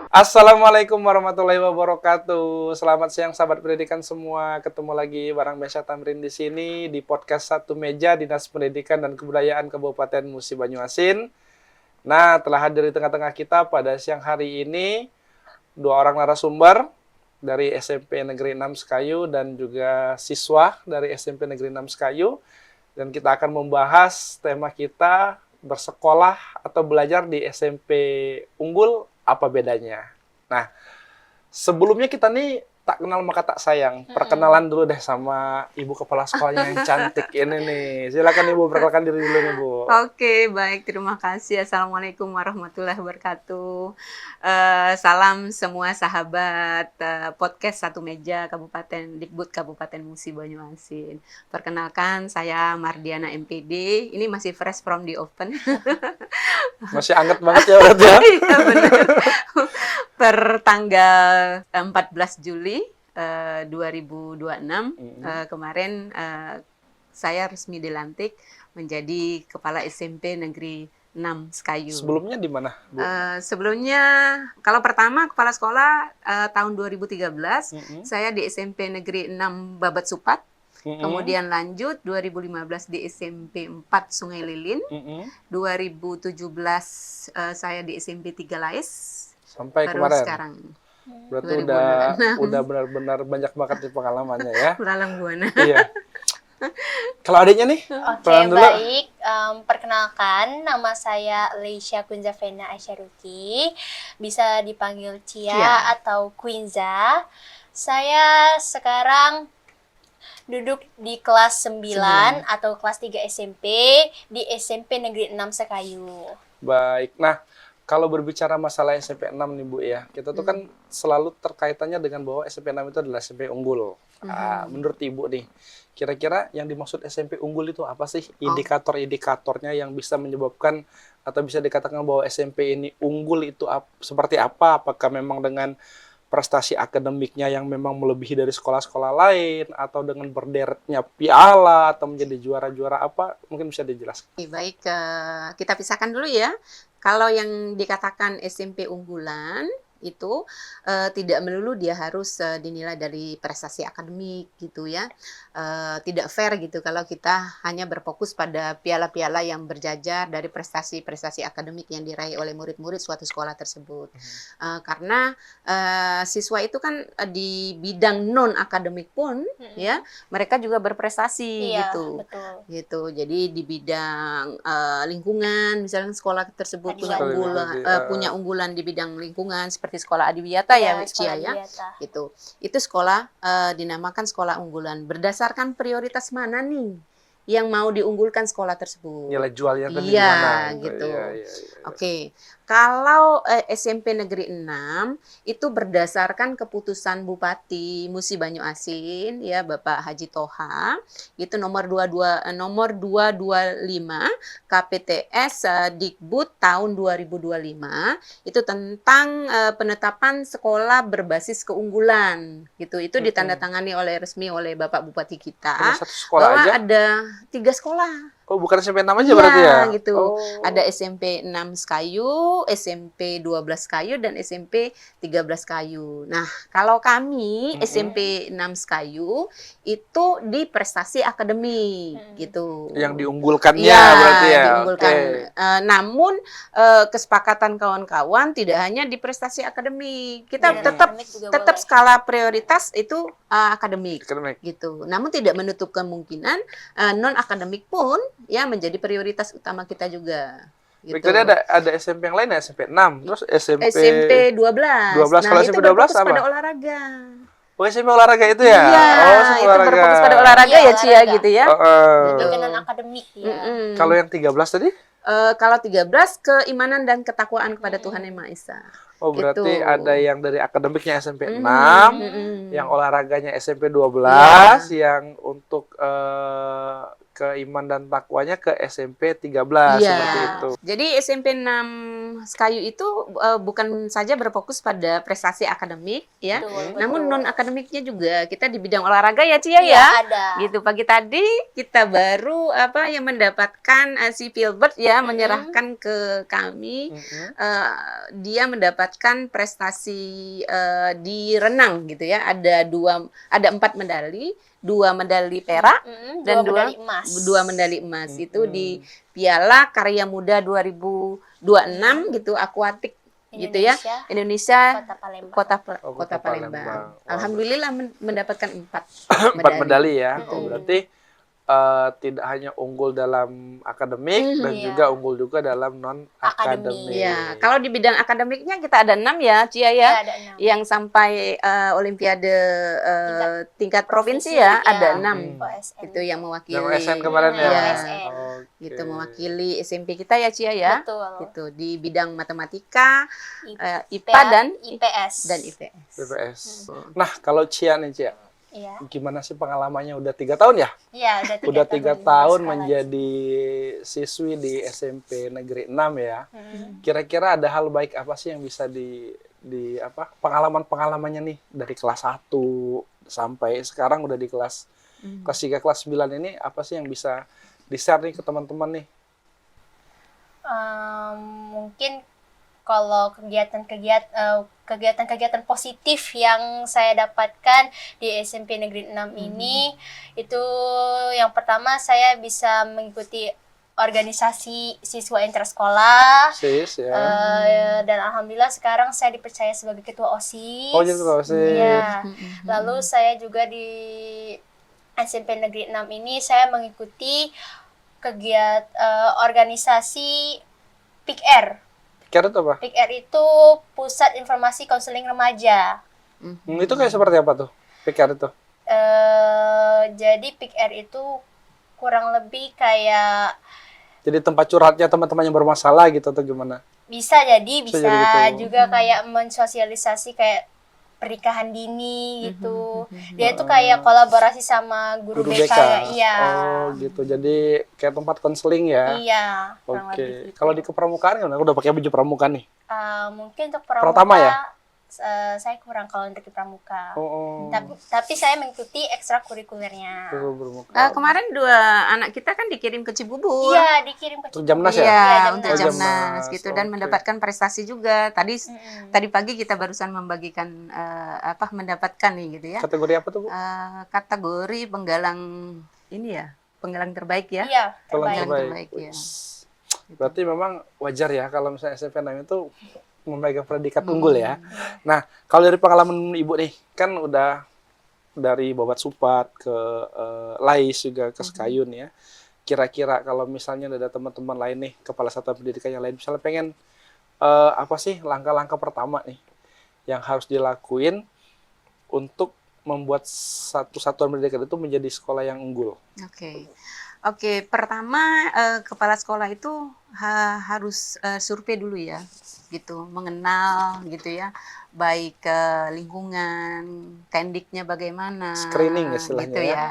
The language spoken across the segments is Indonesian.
Assalamualaikum warahmatullahi wabarakatuh. Selamat siang sahabat pendidikan semua. Ketemu lagi bareng Mesya Tamrin di sini di podcast Satu Meja Dinas Pendidikan dan Kebudayaan Kabupaten Musi Banyuasin. Nah, telah hadir di tengah-tengah kita pada siang hari ini dua orang narasumber dari SMP Negeri 6 Sekayu dan juga siswa dari SMP Negeri 6 Sekayu. Dan kita akan membahas tema kita bersekolah atau belajar di SMP unggul, apa bedanya? Nah, sebelumnya kita nih tak kenal maka tak sayang. Perkenalan dulu deh sama Ibu Kepala Sekolahnya yang cantik ini nih. Silakan Ibu, perkenalkan diri dulu nih, Bu. Oke, baik. Terima kasih. Assalamualaikum warahmatullahi wabarakatuh. Salam semua sahabat podcast Satu Meja Kabupaten Dikbud Kabupaten Musi Banyuasin. Perkenalkan, saya Mardiana MPD. Ini masih fresh from the oven. Masih anget banget ya berarti ya? Iya, benar. Per tanggal 14 Juli 2026 kemarin saya resmi dilantik menjadi Kepala SMP Negeri 6 Sekayu. Sebelumnya di mana, Bu? Sebelumnya, kalau pertama Kepala Sekolah tahun 2013, saya di SMP Negeri 6 Babat Supat. Kemudian lanjut 2015 di SMP 4 Sungai Lilin. 2017 saya di SMP 3 Lais. Sampai baru kemarin. Sekarang. Berarti 2026. udah benar-benar banyak banget di pengalamannya ya. Belalang Buana. Iya. Kalau adiknya nih, Oke, pelan dulu. baik. Perkenalkan, nama saya Leisha Kunzafena Aisyaruki. Bisa dipanggil Cia Cia. atau Quinza. Saya sekarang duduk di kelas 9 atau kelas 3 SMP di SMP Negeri 6 Sekayu. Baik. Nah, kalau berbicara masalah SMP 6 nih, Bu ya. Kita tuh kan selalu terkaitannya dengan bahwa SMP 6 itu adalah SMP unggul. Menurut Ibu nih, kira-kira yang dimaksud SMP unggul itu apa sih? Indikator-indikatornya yang bisa menyebabkan atau bisa dikatakan bahwa SMP ini unggul itu seperti apa? Apakah memang dengan prestasi akademiknya yang memang melebihi dari sekolah-sekolah lain, atau dengan berderetnya piala, atau menjadi juara-juara apa? Mungkin bisa dijelaskan. Baik, kita pisahkan dulu ya. Kalau yang dikatakan SMP unggulan itu tidak melulu dia harus dinilai dari prestasi akademik gitu ya. Tidak fair gitu kalau kita hanya berfokus pada piala-piala yang berjajar dari prestasi-prestasi akademik yang diraih oleh murid-murid suatu sekolah tersebut. Karena siswa itu kan di bidang non akademik pun ya mereka juga berprestasi Iya, gitu. betul. Gitu. Jadi di bidang lingkungan, misalnya sekolah tersebut Adiwiyata. punya unggulan di bidang lingkungan seperti sekolah Adiwiyata ya, Cia ya. Gitu. Itu sekolah dinamakan sekolah unggulan. Berdasarkan prioritas mana nih yang mau diunggulkan sekolah tersebut? Nilai jualnya tadi Iya, gimana? gitu. Iya. Oke. Kalau SMP Negeri 6 itu berdasarkan keputusan Bupati Musi Banyuasin ya Bapak Haji Toha, itu nomor 225 KPTS Dikbud tahun 2025 itu tentang penetapan sekolah berbasis keunggulan gitu. Itu ditandatangani resmi oleh Bapak Bupati kita Ada satu sekolah bahwa aja? ada 3 sekolah. Oh, bukan SMP 6 aja berarti ya? gitu. Oh. Ada SMP 6 Sekayu, SMP 12 Sekayu, dan SMP 13 Sekayu. Nah, kalau kami SMP 6 Sekayu itu di prestasi akademik gitu. Yang diunggulkannya Iya, berarti ya? diunggulkan. Oke. Namun kesepakatan kawan-kawan tidak hanya di prestasi akademik. Kita Dan tetap akademik juga tetap boleh. skala prioritas itu akademik Akademik. gitu. Namun tidak menutup kemungkinan non akademik pun ya menjadi prioritas utama kita juga. Gitu. Tadi ada SMP yang lain ya, SMP 6, terus SMP 12. 12. Kalau SMP 12 itu berfokus apa? pada olahraga. Oh, SMP olahraga itu ya? Iya, Oh, SMP itu olahraga. berfokus pada olahraga Iya, ya Cia olahraga. gitu ya. Lebih ke non akademik ya. Kalau yang 13 tadi? Kalau 13 keimanan dan ketakwaan kepada Tuhan Yang Maha Esa. Oh, berarti Gitu. ada yang dari akademiknya SMP 6, yang olahraganya SMP 12, yang untuk keiman dan takwanya ke SMP 13 Iya. seperti itu. Jadi SMP 6 Sekayu itu bukan saja berfokus pada prestasi akademik ya, Betul, namun betul. non akademiknya juga kita di bidang olahraga ya Cia Iya, ya. ada. Gitu pagi tadi kita baru yang mendapatkan si Filbert ya menyerahkan ke kami dia mendapatkan prestasi di renang gitu ya, ada 4 medali, 2 medali perak dan medali emas. 2 medali emas itu di Piala Karya Muda 2026 gitu akuatik gitu ya, Indonesia Kota Palembang. Kota Palembang. Palembang. Alhamdulillah mendapatkan 4 4 medali ya. Betul. Berarti tidak hanya unggul dalam akademik dan Iya. juga unggul juga dalam non akademik. Iya, kalau di bidang akademiknya kita ada 6 ya, Cia ya. Ada 6. Yang sampai Olimpiade tingkat provinsi ya, ada 6. OSN. Itu yang mewakili. Yang OSN kemarin ya. Iya. OSN. Oke. Gitu mewakili SMP kita ya Cia ya. Betul. Gitu di bidang matematika, IPA IPA dan IPS. IPS. BPS. Nah, kalau Cia nih Cia, Iya. gimana sih pengalamannya udah 3 tahun ya? Iya, Udah 3 tahun bersekolah. menjadi siswi di SMP Negeri 6 ya. Mm. Kira-kira ada hal baik apa sih yang bisa di pengalamannya nih dari kelas 1 sampai sekarang udah di kelas 3 kelas 9 ini apa sih yang bisa di-share nih ke teman-teman nih? Mungkin kalau kegiatan-kegiatan positif yang saya dapatkan di SMP Negeri 6 ini, itu yang pertama saya bisa mengikuti organisasi siswa intersekolah. Sis ya. Dan alhamdulillah sekarang saya dipercaya sebagai ketua OSIS. Oh gitu loh sis. Iya. Lalu saya juga di SMP Negeri 6 ini saya mengikuti organisasi PIKR. Kira itu apa? PIKR itu Pusat Informasi Konseling Remaja. Itu kayak seperti apa tuh? pikir itu? Jadi PIKR itu kurang lebih kayak Jadi tempat curhatnya teman-teman yang bermasalah gitu atau gimana? bisa jadi Bisa jadi gitu. juga kayak mensosialisasi kayak pernikahan dini gitu. Dia itu kayak kolaborasi sama guru BK. Iya. Oh gitu. Jadi kayak tempat konseling ya. Iya, kurang lebih Oke. gitu. Kalau di kepramukaan gimana? Udah pakai baju pramuka nih. Mungkin untuk pramuka Pratama ya? saya kurang kalau untuk di pramuka. Oh. Tapi saya mengikuti ekstrakurikulernya. Itu bermuka. Kemarin 2 anak kita kan dikirim ke Cibubur. Iya, dikirim ke Untuk Jamnas ya? Iya, Iya, untuk Jamnas. Jamnas gitu dan Oke. mendapatkan prestasi juga. Tadi pagi kita barusan membagikan mendapatkan nih gitu ya. Kategori apa tuh, Bu? Kategori penggalang ini ya, penggalang terbaik ya. Iya, Tolong terbaik. terbaik, ya. Wis. Berarti memang wajar ya kalau misalnya SMP 6 itu memegang predikat unggul ya. Nah, kalau dari pengalaman Ibu nih, kan udah dari Babat Supat ke Lais juga ke Sekayun ya. Kira-kira kalau misalnya ada teman-teman lain nih, kepala satuan pendidikan yang lain, misalnya pengen apa sih langkah-langkah pertama nih yang harus dilakuin untuk membuat satu satuan pendidikan itu menjadi sekolah yang unggul? Oke, pertama kepala sekolah itu harus survei dulu ya, gitu, mengenal gitu ya, baik lingkungan, tendiknya bagaimana, Screening istilahnya gitu ya.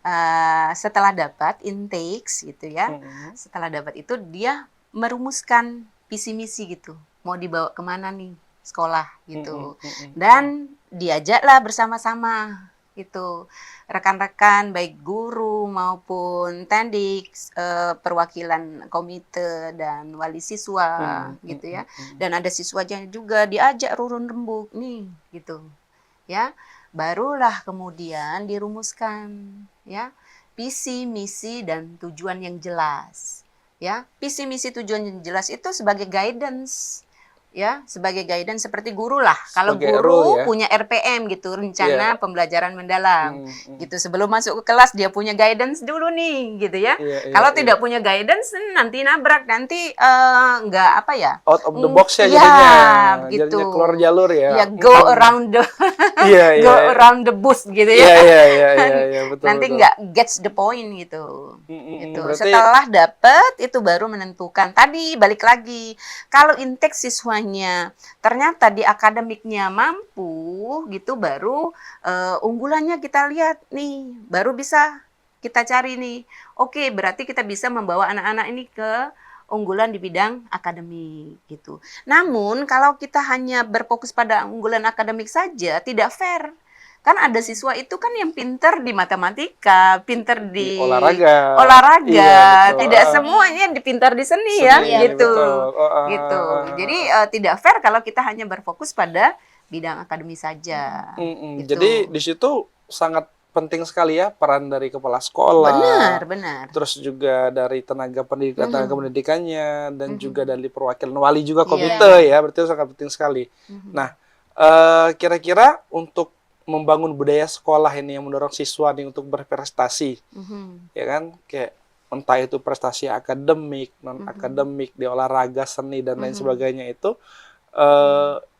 ya. Setelah dapat intakes gitu ya, setelah dapat itu dia merumuskan visi misi gitu, mau dibawa kemana nih sekolah gitu, dan diajaklah bersama-sama itu rekan-rekan baik guru maupun tendik, perwakilan komite dan wali siswa gitu ya, dan ada siswanya juga diajak rurun rembuk nih gitu ya, barulah kemudian dirumuskan ya visi misi dan tujuan yang jelas ya. Visi misi tujuan yang jelas itu sebagai guidance ya, sebagai guidance seperti guru lah. Kalau Sebagai guru rule ya. punya RPM gitu, rencana Iya. pembelajaran mendalam. Gitu, sebelum masuk ke kelas dia punya guidance dulu nih gitu ya. Iya, Kalau iya, tidak punya guidance nanti nabrak, nanti nggak apa ya? out of the box ya Ya, jadinya. gitu. Jadinya keluar jalur ya. Ya go around the Iya, iya. go around the bush gitu Iya, ya. iya, betul. Nanti betul. nggak gets the point gitu. Gitu. Berarti Setelah dapet itu baru menentukan. Tadi balik lagi, kalau intake siswanya ternyata di akademiknya mampu gitu, baru unggulannya kita lihat nih, baru bisa kita cari nih. Oke, berarti kita bisa membawa anak-anak ini ke unggulan di bidang akademik gitu. Namun kalau kita hanya berfokus pada unggulan akademik saja tidak fair. Kan ada siswa itu kan yang pinter di matematika, pinter Di di olahraga. olahraga, Iya, betul. tidak semuanya dipintar di seni ya, Seni, gitu. betul. Gitu. Jadi tidak fair kalau kita hanya berfokus pada bidang akademis saja. Gitu. Jadi di situ sangat penting sekali ya peran dari kepala sekolah. Benar. Terus juga dari tenaga pendidikan, tenaga pendidikannya, dan juga dari perwakilan wali juga Iya. komite ya, berarti itu sangat penting sekali. Nah, kira-kira untuk membangun budaya sekolah ini yang mendorong siswa nih untuk berprestasi, ya kan, kayak entah itu prestasi akademik, non akademik, di olahraga, seni dan lain sebagainya itu,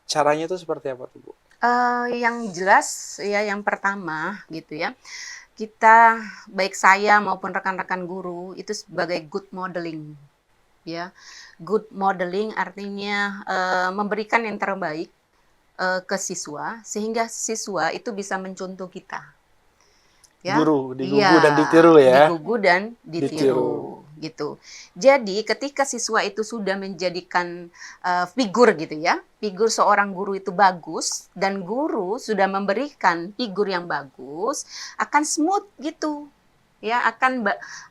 caranya itu seperti apa tuh, Bu? Yang jelas ya, yang pertama gitu ya, kita baik saya maupun rekan-rekan guru itu sebagai good modeling ya. Good modeling artinya memberikan yang terbaik ke siswa sehingga siswa itu bisa mencontoh kita. Ya. Guru, digugu Iya, dan ditiru ya. Digugu dan ditiru. Gitu. Jadi ketika siswa itu sudah menjadikan figur gitu ya, figur seorang guru itu bagus dan guru sudah memberikan figur yang bagus, akan smooth gitu. Ya,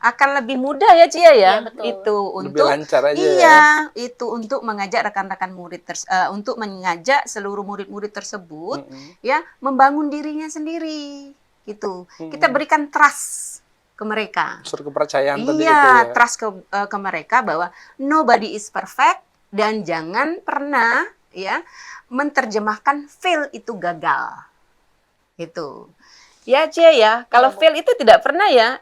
akan lebih mudah ya Cia ya. Iya, betul. Itu Lebih untuk lancar aja ya. iya, itu untuk mengajak rekan-rekan murid untuk mengajak seluruh murid-murid tersebut ya membangun dirinya sendiri gitu. Kita berikan trust ke mereka. Unsur kepercayaan tadi itu Iya, ya. trust ke mereka bahwa nobody is perfect dan jangan pernah ya menerjemahkan fail itu gagal. Gitu. Ya, Cie ya. Kalau fail itu tidak pernah ya.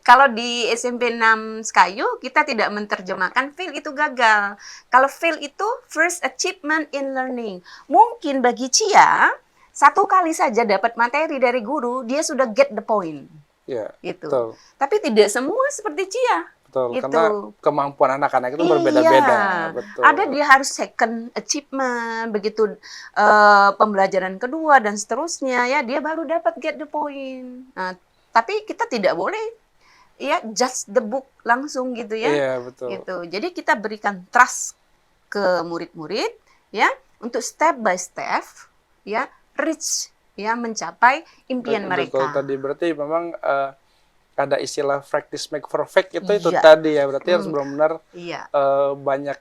Kalau di SMP 6 Sekayu kita tidak menerjemahkan fail itu gagal. Kalau fail itu first achievement in learning. Mungkin bagi Cia satu kali saja dapat materi dari guru, dia sudah get the point. Iya, Gitu. betul. Tapi tidak semua seperti Cia. Betul, Gitu. karena kemampuan anak-anak itu berbeda-beda. Betul. Ada dia harus second achievement, begitu pembelajaran kedua dan seterusnya ya dia baru dapat get the point. Nah, tapi kita tidak boleh ya judge the book langsung gitu ya. Iya, betul. Gitu. Jadi kita berikan trust ke murid-murid ya untuk step by step ya reach ya mencapai impian mereka. Betul tadi, berarti memang ada istilah practice make perfect itu Iya. tadi ya, berarti harus benar-benar Iya. banyak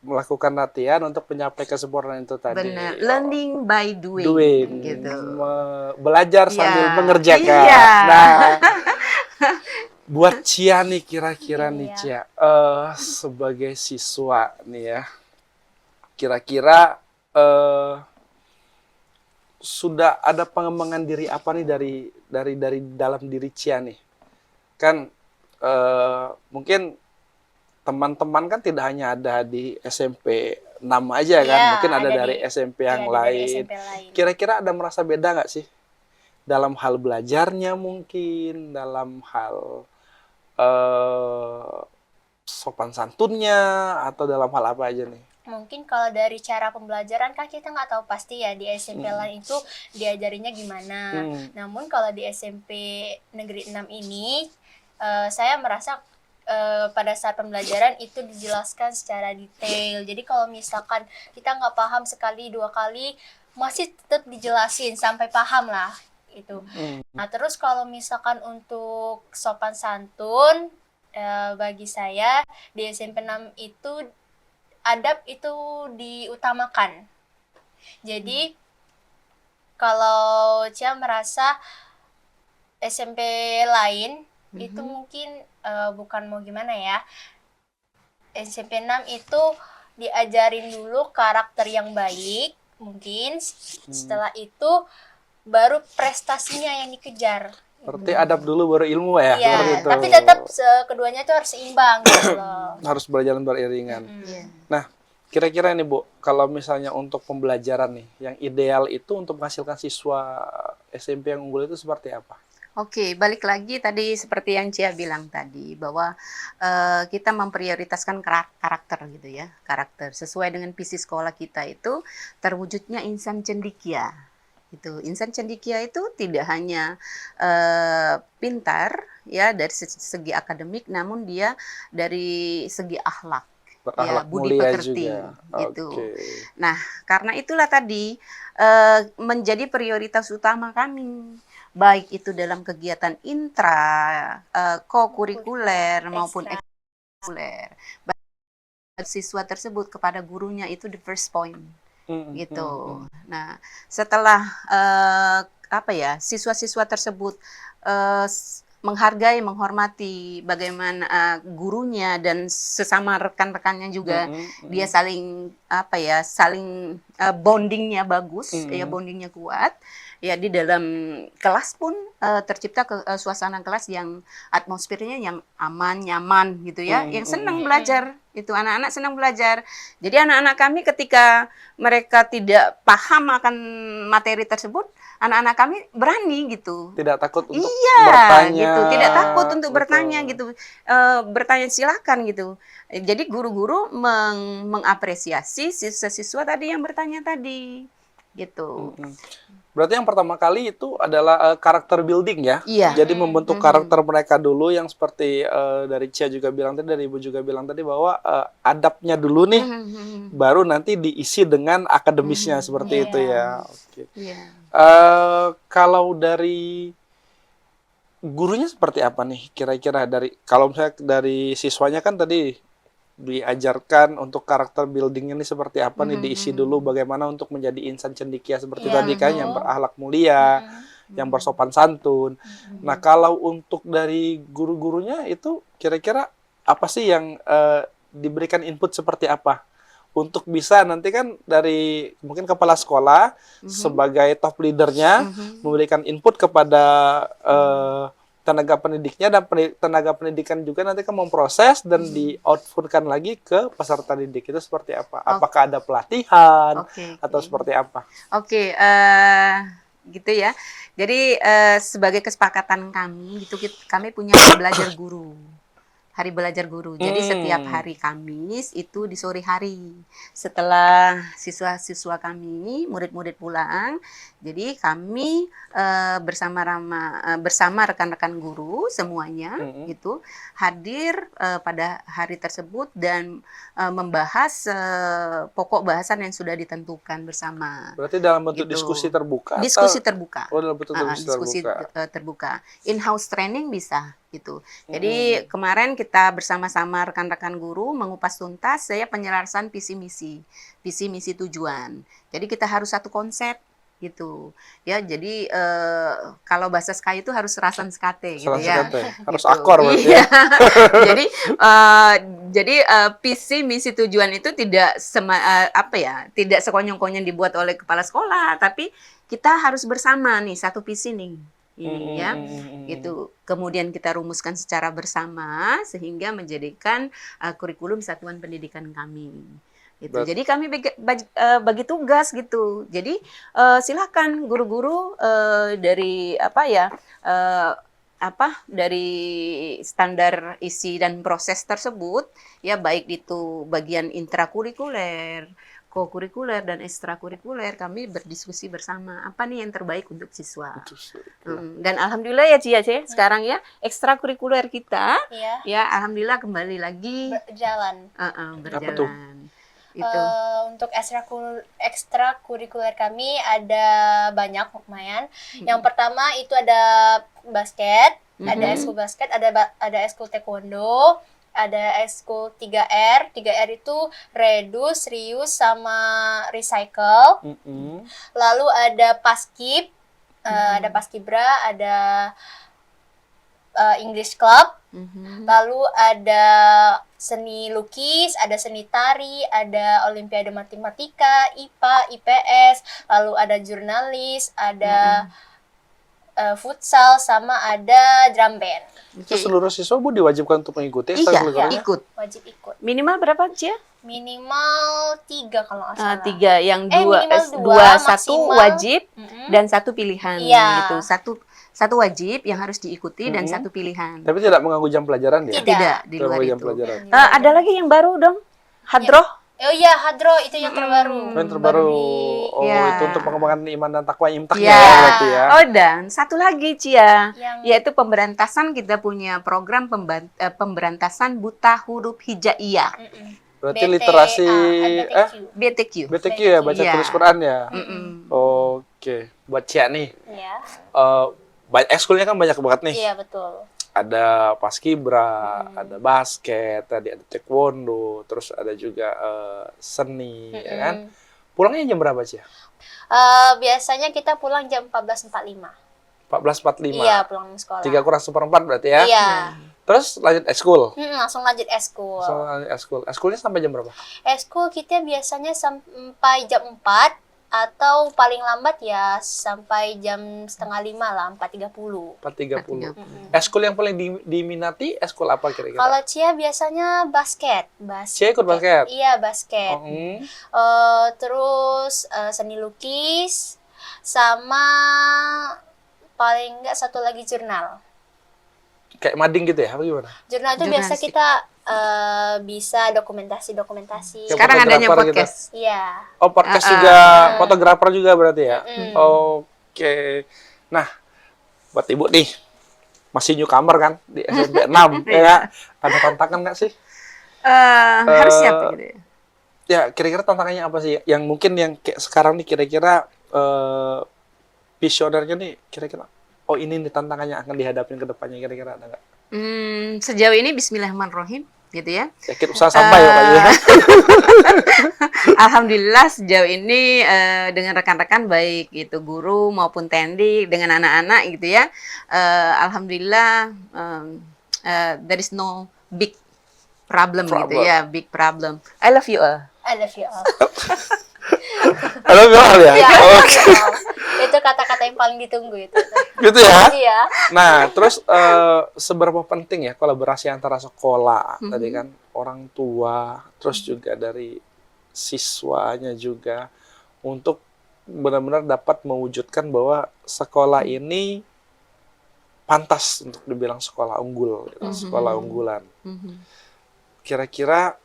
melakukan latihan untuk mencapai kesempurnaan itu tadi. Benar. Learning by doing. Doing, Gitu. belajar sambil Iya. mengerjakan. Iya. Nah, buat Cia nih kira-kira nih Iya. Cia, sebagai siswa nih ya, kira-kira sudah ada pengembangan diri apa nih dari dalam diri Cia nih? Kan mungkin teman-teman kan tidak hanya ada di SMP 6 aja kan, Iya, mungkin ada ada dari di- SMP Iya, yang dari lain. SMP lain. Kira-kira ada merasa beda nggak sih? Dalam hal belajarnya mungkin, dalam hal sopan santunnya, atau dalam hal apa aja nih? Mungkin kalau dari cara pembelajaran kan kita nggak tahu pasti ya di SMP lain itu diajarinya gimana. Namun kalau di SMP Negeri 6 ini saya merasa pada saat pembelajaran itu dijelaskan secara detail. Jadi kalau misalkan kita nggak paham sekali, dua kali, masih tetap dijelasin sampai paham lah itu. Nah terus kalau misalkan untuk sopan santun, bagi saya di SMP 6 itu adab itu diutamakan. Jadi kalau Cia merasa SMP lain itu mungkin bukan mau gimana ya, SMP 6 itu diajarin dulu karakter yang baik, mungkin setelah itu baru prestasinya yang dikejar. Berarti adab dulu baru ilmu ya? Iya, Seperti itu. tapi tetap keduanya itu harus seimbang gitu loh. Harus berjalan beriringan. Iya. Nah, kira-kira nih Bu, kalau misalnya untuk pembelajaran nih, yang ideal itu untuk menghasilkan siswa SMP yang unggul itu seperti apa? Oke, balik lagi tadi seperti yang Cia bilang tadi bahwa kita memprioritaskan karakter gitu ya, karakter sesuai dengan visi sekolah kita itu terwujudnya insan cendekia. Gitu. Insan cendekia itu tidak hanya pintar ya dari segi akademik, namun dia dari segi akhlak Berakhlak budi mulia pekerti juga. gitu. Oke. Nah, karena itulah tadi menjadi prioritas utama kami, baik itu dalam kegiatan intra, kokurikuler maupun Ekstra. ekskulikuler. Siswa tersebut kepada gurunya itu the first point gitu. Nah, setelah siswa-siswa tersebut menghargai, menghormati bagaimana gurunya dan sesama rekan-rekannya juga, dia saling saling bondingnya bagus, ya bondingnya kuat. Ya di dalam kelas pun tercipta suasana kelas yang atmosfernya yang aman, nyaman gitu ya, yang senang belajar. Itu anak-anak senang belajar. Jadi anak-anak kami ketika mereka tidak paham akan materi tersebut, anak-anak kami berani gitu. Tidak takut untuk Iya, bertanya. gitu. Tidak takut untuk Betul. bertanya gitu. Bertanya silakan gitu. Jadi guru-guru mengapresiasi siswa-siswa tadi yang bertanya tadi, gitu. Berarti yang pertama kali itu adalah karakter building ya. Iya. Jadi membentuk karakter mereka dulu yang seperti dari Cia juga bilang tadi, dari Ibu juga bilang tadi bahwa adabnya dulu nih, baru nanti diisi dengan akademisnya seperti itu ya. Oke. Kalau dari gurunya seperti apa nih kira-kira, dari kalau misalnya dari siswanya kan tadi diajarkan untuk karakter building ini seperti apa nih, diisi dulu bagaimana untuk menjadi insan cendekia seperti tadi kan, yang berakhlak mulia, yang bersopan santun. Nah, kalau untuk dari guru-gurunya itu kira-kira apa sih yang diberikan input seperti apa untuk bisa nanti kan dari mungkin kepala sekolah sebagai top leadernya memberikan input kepada tenaga pendidiknya, dan tenaga pendidikan juga nanti kan memproses dan di-outputkan lagi ke peserta didik. Itu seperti apa? Apakah ada pelatihan atau seperti apa? Gitu ya. Jadi sebagai kesepakatan kami, gitu kami punya belajar guru. Hari belajar guru. Jadi setiap hari Kamis itu di sore hari. Setelah siswa-siswa kami, murid-murid pulang, jadi kami bersama rekan-rekan guru semuanya gitu hadir pada hari tersebut dan membahas pokok bahasan yang sudah ditentukan bersama. Berarti dalam bentuk gitu. diskusi terbuka? Diskusi terbuka. Oh, dalam bentuk diskusi terbuka. Terbuka. In-house training bisa gitu. Jadi kemarin kita bersama-sama rekan-rekan guru mengupas tuntas penyelarasan visi misi tujuan. Jadi kita harus satu konsep gitu ya. Jadi kalau bahasa Sky itu harus serasan sekate gitu ya. Harus gitu. akor berarti ya. Jadi visi misi tujuan itu tidak tidak sekonyong-konyong dibuat oleh kepala sekolah, tapi kita harus bersama nih satu visi nih. Ini ya, gitu. Kemudian kita rumuskan secara bersama sehingga menjadikan kurikulum satuan pendidikan kami. Gitu. Jadi kami bagi tugas gitu. Jadi silakan guru-guru dari dari standar isi dan proses tersebut ya, baik itu bagian intrakurikuler, kokurikuler dan ekstrakurikuler, kami berdiskusi bersama apa nih yang terbaik untuk siswa. Dan alhamdulillah ya Cia, sekarang ya ekstrakurikuler kita ya alhamdulillah kembali lagi berjalan. Berjalan. Itu. Untuk ekstrakurikuler kami ada banyak lumayan. Yang pertama itu ada basket, ada ekskul basket, ada ekskul taekwondo, ada ekskul 3R. 3R itu reduce, reuse, sama recycle. Lalu ada paskib, ada paskibra, ada English club. Lalu ada seni lukis, ada seni tari, ada olimpiade matematika, IPA, IPS, lalu ada jurnalis, ada futsal, sama ada drum band. Itu seluruh siswa Bu diwajibkan untuk mengikuti? Iya, ikut. Wajib ikut. Minimal berapa Cia? Minimal 3 kalau nggak salah. 3, yang 2, minimal 2 1 wajib dan 1 pilihan gitu. Satu wajib yang harus diikuti dan 1 pilihan. Tapi tidak mengganggu jam pelajaran dia? Tidak, di luar jam itu. Pelajaran. Ada lagi yang baru dong, hadroh. Oh iya, hadroh itu yang terbaru. Yang terbaru. Ya. Itu untuk pengembangan iman dan takwa imtak ya. Berarti ya. Oh, dan satu lagi Cia, yaitu pemberantasan, kita punya program pemberantasan buta huruf hijaiyah. Berarti literasi BTQ. BTQ ya, baca Iya. tulis Quran ya. Mm-mm. Oke, buat Cia nih. Ya. Banyak ekskulnya kan banyak banget nih. Iya, betul. Ada paskibra, ada basket, tadi ada taekwondo, terus ada juga seni, ya kan? Pulangnya jam berapa Cia? Biasanya kita pulang jam 14.45. 14.45. Iya, pulang sekolah. 3 kurang 1/4 berarti ya? Iya. Terus lanjut ekskul. Langsung lanjut eskul. So, lanjut ekskul. Ekskulnya sampai jam berapa? Eskul kita biasanya sampai jam 4 atau paling lambat ya sampai jam 4:30 lah, 4:30. 4.30. Ekskul yang paling diminati ekskul apa kira-kira? Kalau Cia biasanya basket. Cia ikut basket? Iya, basket. Terus seni lukis sama paling enggak satu lagi jurnal. Kayak mading gitu ya? Apa gimana? Jurnal itu biasa Jurnalistik. kita bisa dokumentasi. Kayak Sekarang adanya fotografer gitu. podcast. Iya. Oh, podcast juga, fotografer juga berarti ya? Oke. Nah, buat Ibu nih, masih newcomer kan di SMP 6, ya. Ada tantangan nggak sih? Harus siap gitu ya. Ya, kira-kira tantangannya apa sih? Yang mungkin yang kayak sekarang nih kira-kira visionernya nih, kira-kira, oh ini nih tantangannya akan dihadapin ke depannya, kira-kira ada nggak? Sejauh ini Bismillahirrahmanirrahim gitu ya. Yakin usaha sampai ya Pak ya? Alhamdulillah sejauh ini dengan rekan-rekan baik itu guru maupun TNI dengan anak-anak gitu ya. Alhamdulillah there is no big problem gitu ya, big problem. I love you all. I love you all. Halo, ya? Ya, Oke. itu kata-kata yang paling ditunggu itu. Gitu ya? Iya. Nah, terus seberapa penting ya kolaborasi antara sekolah, tadi kan orang tua, terus juga dari siswanya juga, untuk benar-benar dapat mewujudkan bahwa sekolah ini pantas untuk dibilang sekolah unggul, gitu, sekolah unggulan. Kira-kira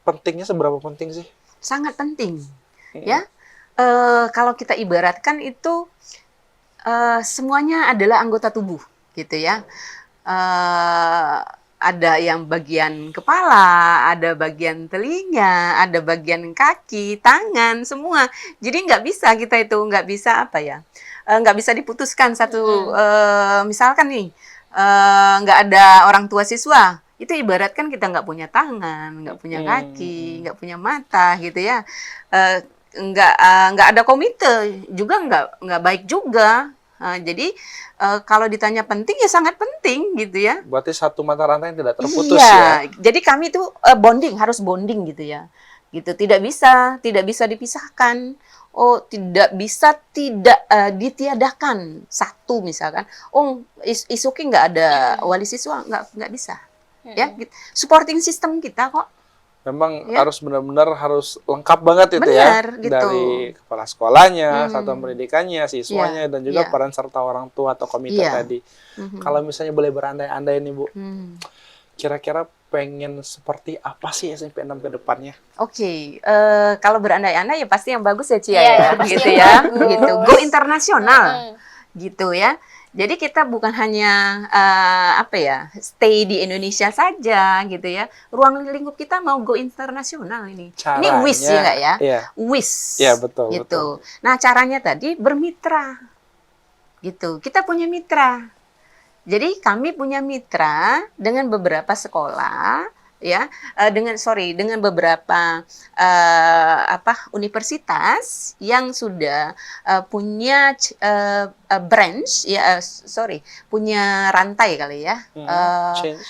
pentingnya seberapa penting sih? Sangat penting ya. Kalau kita ibaratkan itu semuanya adalah anggota tubuh gitu ya. Ada yang bagian kepala, ada bagian telinga, ada bagian kaki, tangan, semua. Jadi nggak bisa kita itu nggak bisa apa ya, nggak bisa diputuskan satu. Misalkan nih nggak ada orang tua siswa, itu ibaratkan kita nggak punya tangan, nggak punya kaki, nggak punya mata gitu ya. Nggak ada komite juga nggak baik juga. Jadi kalau ditanya penting ya sangat penting gitu ya. Berarti satu mata rantai yang tidak terputus Iya, ya. jadi kami itu bonding, harus bonding gitu ya. Gitu, tidak bisa dipisahkan. Oh, tidak bisa ditiadakan satu misalkan. Oh, Isuki nggak ada wali siswa, nggak bisa. Ya, gitu. Supporting system kita kok. Memang Ya. harus benar-benar harus lengkap banget itu Benar, ya. gitu. Dari kepala sekolahnya, satuan pendidikannya, siswanya, Iya, dan juga iya. peran serta orang tua atau komite Iya. tadi. Kalau misalnya boleh berandai-andai nih Bu, kira-kira pengen seperti apa sih SMP 6 ke depannya? Oke, kalau berandai-andai ya pasti yang bagus ya Cia Iya, ya, pasti gitu yang ya, bagus. gitu. Go internasional, gitu ya. Jadi kita bukan hanya apa ya, stay di Indonesia saja, gitu ya. Ruang lingkup kita mau go internasional ini. Ini wish ya nggak ya? Iya. Wish. Iya, betul, Gitu. betul. Nah caranya tadi bermitra, gitu. Kita punya mitra. Jadi kami punya mitra dengan beberapa sekolah, ya, dengan beberapa universitas yang sudah punya branch, ya, punya rantai kali ya, Change.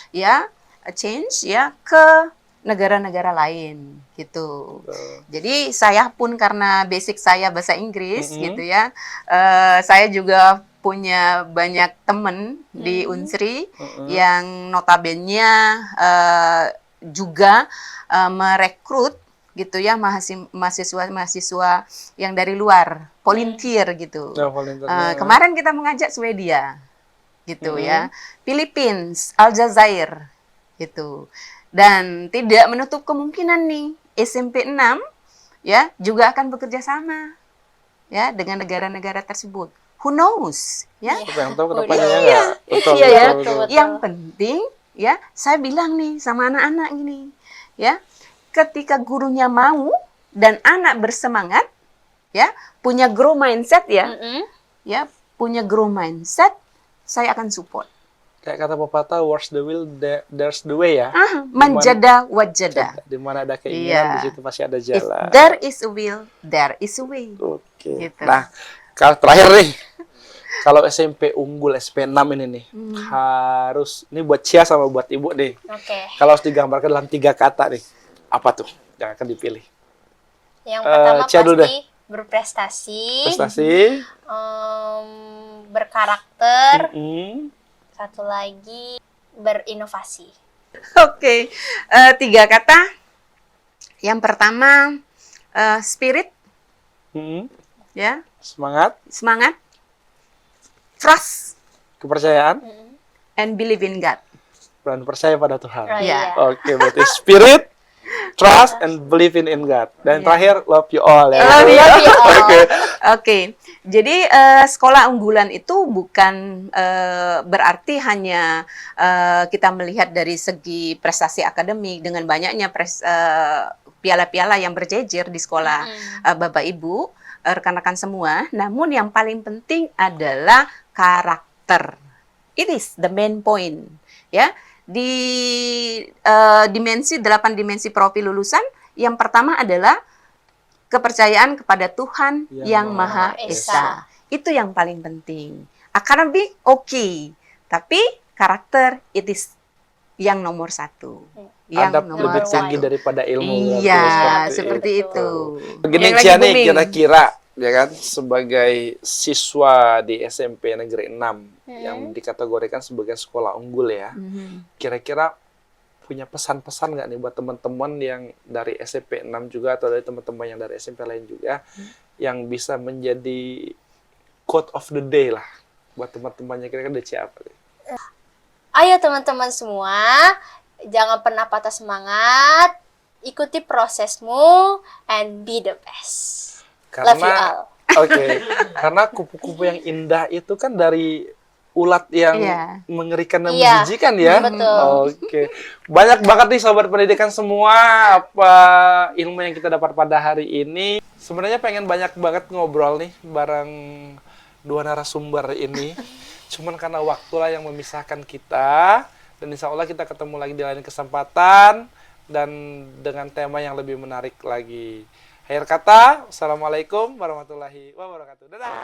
change ya ke negara-negara lain gitu. Jadi saya pun karena basic saya bahasa Inggris gitu ya, saya juga punya banyak teman di Unsri yang notabene juga merekrut gitu ya mahasiswa yang dari luar, volunteer gitu. Nah, volunteer-nya. Kemarin kita mengajak Swedia gitu ya, Philippines, Aljazair gitu. Dan tidak menutup kemungkinan nih SMP 6 ya juga akan bekerja sama ya dengan negara-negara tersebut. Who knows ya? Siapa yang tahu ke depannya Iya. ya? Betul, Iya ya. betul. Yang penting ya, saya bilang nih sama anak-anak ini, ya, ketika gurunya mau dan anak bersemangat, ya, punya grow mindset ya, ya, punya grow mindset, saya akan support. Kayak kata pepatah, where's the will, there's the way ya. Manjada wajada. Di mana ada keinginan, Iya. di situ pasti ada If jalan. there is a will, there is a way. Oke. Gitu. Nah, kalau terakhir nih, kalau SMP unggul SP 6 ini nih, harus, ini buat Cia sama buat Ibu nih, Oke. kalau harus digambarkan dalam 3 kata nih, apa tuh yang akan dipilih? Yang pertama Cia dulu pasti berprestasi, Prestasi, berkarakter, mm-mm, satu lagi berinovasi. Oke, 3 kata. Yang pertama, spirit, mm-mm, ya, semangat, semangat, trust, kepercayaan, and believe in God. dan percaya pada Tuhan. Oh, Iya. iya. Oke, berarti spirit, trust, and believe in God. Dan Iya. terakhir, love you all ya. Love you all. Oke. Oke, jadi sekolah unggulan itu bukan berarti hanya kita melihat dari segi prestasi akademik dengan banyaknya piala-piala yang berjejer di sekolah Bapak Ibu, rekan-rekan semua. Namun yang paling penting adalah karakter. It is the main point, ya. Di 8 dimensi profil lulusan, yang pertama adalah kepercayaan kepada Tuhan yang Maha Esa. Itu yang paling penting. Akademik oke, tapi karakter it is yang nomor 1. Yang Adab nomor lebih tinggi 1. daripada ilmu. Iya, berarti seperti itu. Begini Yang lagi Cia nih, booming. kira-kira ya kan, sebagai siswa di SMP Negeri 6 yang dikategorikan sebagai sekolah unggul ya, kira-kira punya pesan-pesan nggak nih buat teman-teman yang dari SMP 6 juga atau dari teman-teman yang dari SMP lain juga yang bisa menjadi quote of the day lah buat teman-temannya, kira-kira dari siapa nih? Ayo teman-teman semua, jangan pernah patah semangat, ikuti prosesmu, and be the best. Love you all. Oke, karena kupu-kupu yang indah itu kan dari ulat yang Iya. mengerikan dan Iya, menjijikan ya. betul. Oke, banyak banget nih sobat pendidikan semua apa ilmu yang kita dapat pada hari ini. Sebenarnya pengen banyak banget ngobrol nih bareng 2 narasumber ini. Cuman karena waktulah yang memisahkan kita, dan insya Allah kita ketemu lagi di lain kesempatan dan dengan tema yang lebih menarik lagi. Akhir kata, Assalamualaikum warahmatullahi wabarakatuh. Dadah!